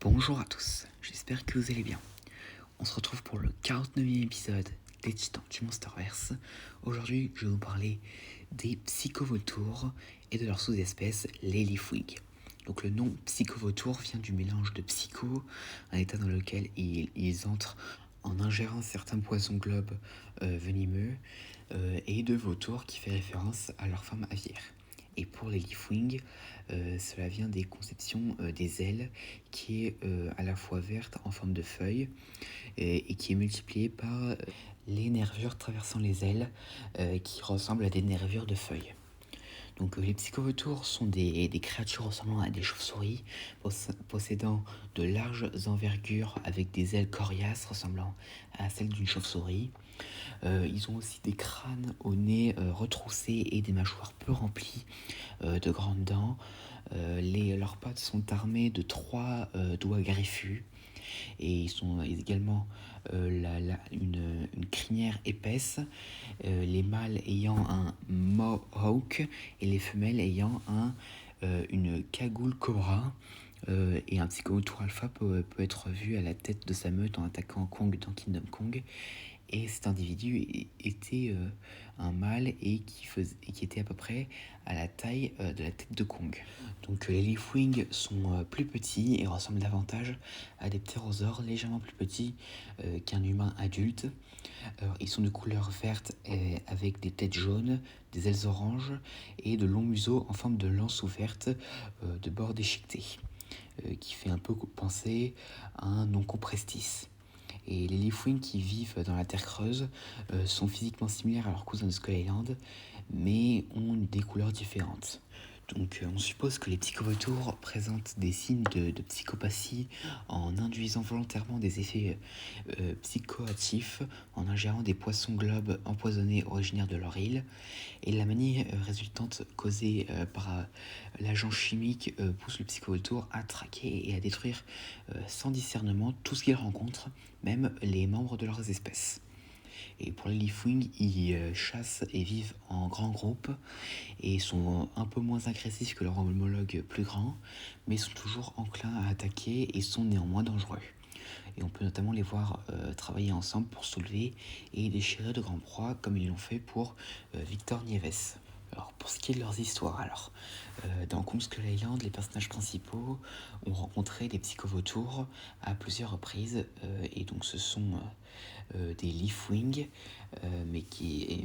Bonjour à tous, j'espère que vous allez bien. On se retrouve pour le 49e épisode des Titans du Monsterverse. Aujourd'hui, je vais vous parler des psychovautours et de leur sous-espèce, les Leafwing. Donc le nom psychovautour vient du mélange de psycho, un état dans lequel ils entrent en ingérant certains poissons globes venimeux, et de vautour qui fait référence à leur forme aviaire. Et pour les Leafwing, cela vient des conceptions des ailes qui est à la fois verte en forme de feuille et qui est multipliée par les nervures traversant les ailes qui ressemblent à des nervures de feuilles. Donc les psychovautours sont des créatures ressemblant à des chauves-souris, possédant de larges envergures avec des ailes coriaces ressemblant à celles d'une chauve-souris. Ils ont aussi des crânes au nez retroussé et des mâchoires peu remplies de grandes dents. Leurs pattes sont armées de 3 doigts griffus et ils ont également une crinière épaisse, les mâles ayant un mohawk et les femelles ayant une cagoule cobra. Et un psychovautour alpha peut être vu à la tête de sa meute en attaquant Kong dans Kingdom Kong. Et cet individu était un mâle et qui était à peu près à la taille de la tête de Kong. Donc les Leafwing sont plus petits et ressemblent davantage à des ptérosaures légèrement plus petits qu'un humain adulte. Ils sont de couleur verte avec des têtes jaunes, des ailes oranges et de longs museaux en forme de lance ouverte de bords déchiquetés, qui fait un peu penser à un Onchoprestis. Et les Leafwing qui vivent dans la terre creuse sont physiquement similaires à leurs cousins de Skull Island, mais ont des couleurs différentes. Donc on suppose que les psychovautours présentent des signes de psychopathie en induisant volontairement des effets psychoactifs, en ingérant des poissons globes empoisonnés originaires de leur île, et la manie résultante causée par l'agent chimique pousse le psychovautour à traquer et à détruire sans discernement tout ce qu'ils rencontrent, même les membres de leurs espèces. Et pour les Leafwing, ils chassent et vivent en grands groupes et sont un peu moins agressifs que leurs homologues plus grands, mais sont toujours enclins à attaquer et sont néanmoins dangereux. Et on peut notamment les voir travailler ensemble pour soulever et déchirer de grands proies, comme ils l'ont fait pour Victor Nieves. Alors, pour ce qui est de leurs histoires, dans Kong Skull Island, les personnages principaux ont rencontré des psychovautours à plusieurs reprises, et donc ce sont des Leafwing, mais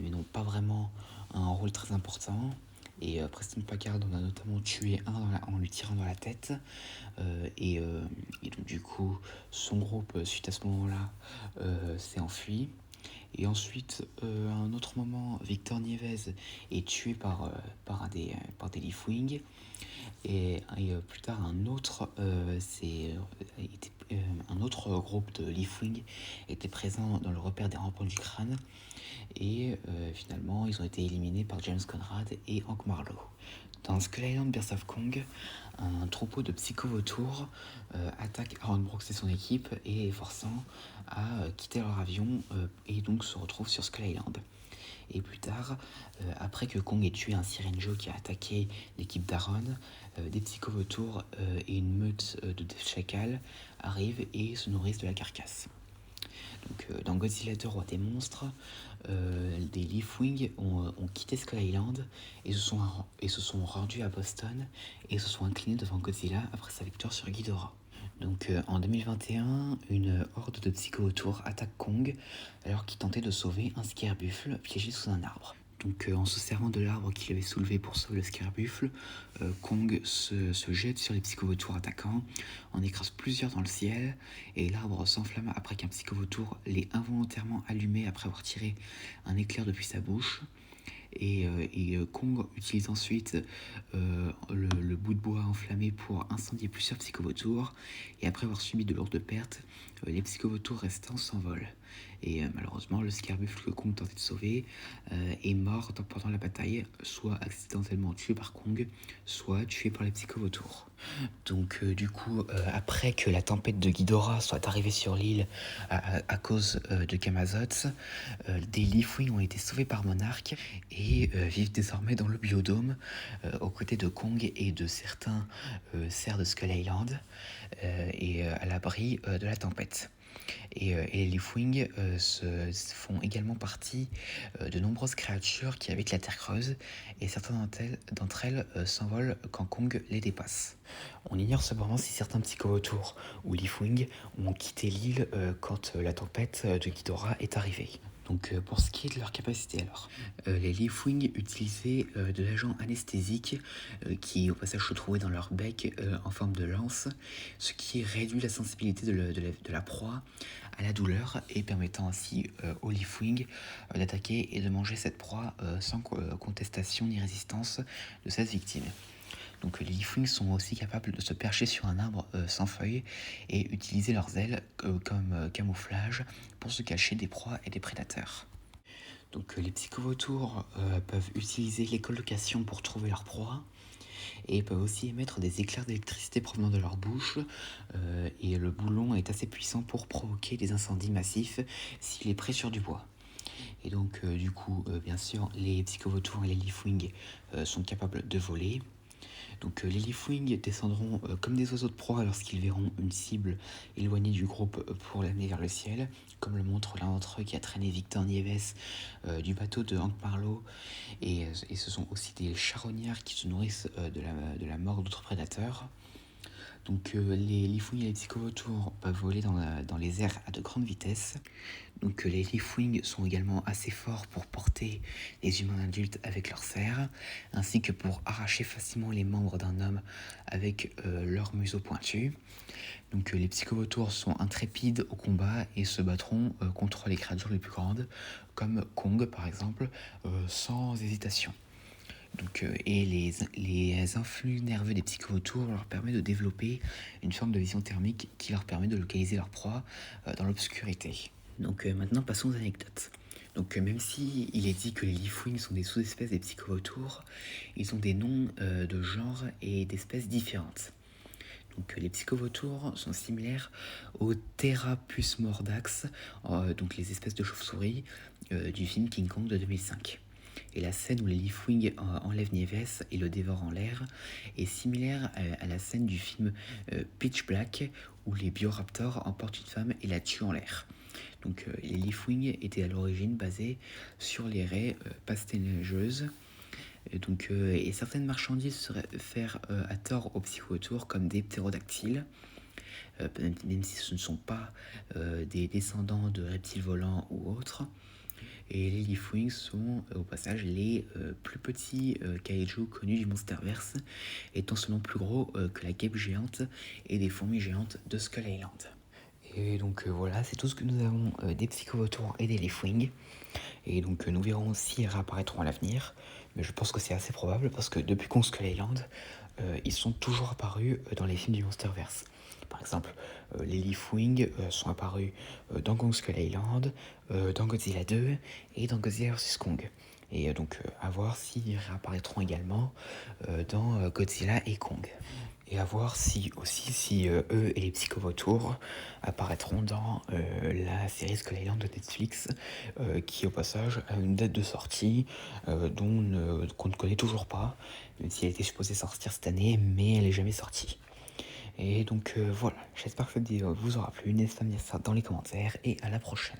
n'ont pas vraiment un rôle très important. Et Preston Packard en a notamment tué un en lui tirant dans la tête. Et donc du coup, son groupe, suite à ce moment-là, s'est enfui. Et ensuite, à un autre moment, Victor Nieves est tué par des Leafwing. Et plus tard, un autre groupe de Leafwing était présent dans le repère des rampants du crâne. Et finalement, ils ont été éliminés par James Conrad et Hank Marlowe. Dans Skull Island Birth of Kong, un troupeau de psychovautours attaque Aaron Brooks et son équipe et les forçant à quitter leur avion et donc se retrouvent sur Skull Island. Et plus tard, après que Kong ait tué un Sirenjo qui a attaqué l'équipe d'Aaron, des psychovautours et une meute de chacals arrivent et se nourrissent de la carcasse. Donc, dans Godzilla 2, Roi des monstres, des Leafwing ont quitté Skull Island et se sont rendus à Boston et se sont inclinés devant Godzilla après sa victoire sur Ghidorah. Donc en 2021, une horde de psychovautours attaque Kong alors qu'il tentait de sauver un scarebuffle piégé sous un arbre. Donc en se servant de l'arbre qu'il avait soulevé pour sauver le scarebuffle, Kong se jette sur les psychovautours attaquants, en écrase plusieurs dans le ciel, et l'arbre s'enflamme après qu'un psychovautour l'ait involontairement allumé après avoir tiré un éclair depuis sa bouche. Et Kong utilise ensuite le bout de bois enflammé pour incendier plusieurs psychovautours. Et après avoir subi de lourdes pertes, les psychovautours restants s'envolent. Et malheureusement, le scarebuffle que Kong tentait de sauver est mort pendant la bataille, soit accidentellement tué par Kong, soit tué par les psychovautours. Donc du coup, après que la tempête de Ghidorah soit arrivée sur l'île à cause de Camazotz, des Leafwing ont été sauvés par Monarch et vivent désormais dans le biodôme aux côtés de Kong et de certains cerfs de Skull Island. Et à l'abri de la tempête. Et les Leafwing font également partie de nombreuses créatures qui habitent la Terre creuse, et certaines d'entre elles s'envolent quand Kong les dépasse. On ignore cependant si certains Psychovautours ou Leafwing ont quitté l'île quand la tempête de Ghidorah est arrivée. Donc pour ce qui est de leur capacité alors, les Leafwing utilisaient de l'agent anesthésique qui au passage se trouvait dans leur bec en forme de lance, ce qui réduit la sensibilité de la proie à la douleur et permettant ainsi aux Leafwing d'attaquer et de manger cette proie sans contestation ni résistance de cette victime. Donc les Leafwing sont aussi capables de se percher sur un arbre sans feuilles et utiliser leurs ailes comme camouflage pour se cacher des proies et des prédateurs. Donc les Psychovautours peuvent utiliser l'écholocation pour trouver leur proie et peuvent aussi émettre des éclairs d'électricité provenant de leur bouche et le boulon est assez puissant pour provoquer des incendies massifs s'il est près sur du bois. Et donc du coup bien sûr les Psychovautours et les Leafwing sont capables de voler. Donc les Leafwing descendront comme des oiseaux de proie lorsqu'ils verront une cible éloignée du groupe pour l'amener vers le ciel, comme le montre l'un d'entre eux qui a traîné Victor Nieves du bateau de Hank Marlowe. Et ce sont aussi des charognards qui se nourrissent de la mort d'autres prédateurs. Donc les Leafwing et les Psychovautours peuvent voler dans les airs à de grandes vitesses. Donc les Leafwing sont également assez forts pour porter les humains adultes avec leurs serres, ainsi que pour arracher facilement les membres d'un homme avec leur museau pointu. Donc les Psychovautours sont intrépides au combat et se battront contre les créatures les plus grandes, comme Kong par exemple, sans hésitation. Donc, et les influx nerveux des Psychovautours leur permettent de développer une forme de vision thermique qui leur permet de localiser leur proie dans l'obscurité. Donc maintenant passons aux anecdotes. Donc même si il est dit que les Leafwing sont des sous-espèces des Psychovautours, ils ont des noms de genres et d'espèces différentes. Donc les Psychovautours sont similaires aux Therapus mordax, donc les espèces de chauves-souris du film King Kong de 2005. Et la scène où les Leafwing enlèvent Nieves et le dévorent en l'air est similaire à la scène du film Pitch Black où les Bioraptors emportent une femme et la tuent en l'air. Donc les Leafwing étaient à l'origine basés sur les raies pasténageuses. Et certaines marchandises se réfèrent à tort aux Psychovautours comme des ptérodactyles, même si ce ne sont pas des descendants de reptiles volants ou autres. Et les Leafwing sont au passage les plus petits kaiju connus du Monsterverse, étant seulement plus gros que la guêpe géante et des fourmis géantes de Skull Island. Et donc voilà, c'est tout ce que nous avons des Psychovautours et des Leafwing. Et donc nous verrons s'ils réapparaîtront à l'avenir, mais je pense que c'est assez probable parce que depuis Kong Skull Island, ils sont toujours apparus dans les films du Monsterverse. Par exemple, les Leafwing sont apparus dans Kong Skull Island, dans Godzilla 2 et dans Godzilla vs Kong. Et donc à voir s'ils réapparaîtront également dans Godzilla et Kong. Et à voir si eux et les Psychovautours apparaîtront dans la série Skull Island de Netflix, qui au passage a une date de sortie qu'on ne connaît toujours pas, même si elle était supposée sortir cette année, mais elle n'est jamais sortie. Et donc voilà, j'espère que cette vidéo vous aura plu, n'hésitez pas à me dire ça dans les commentaires et à la prochaine.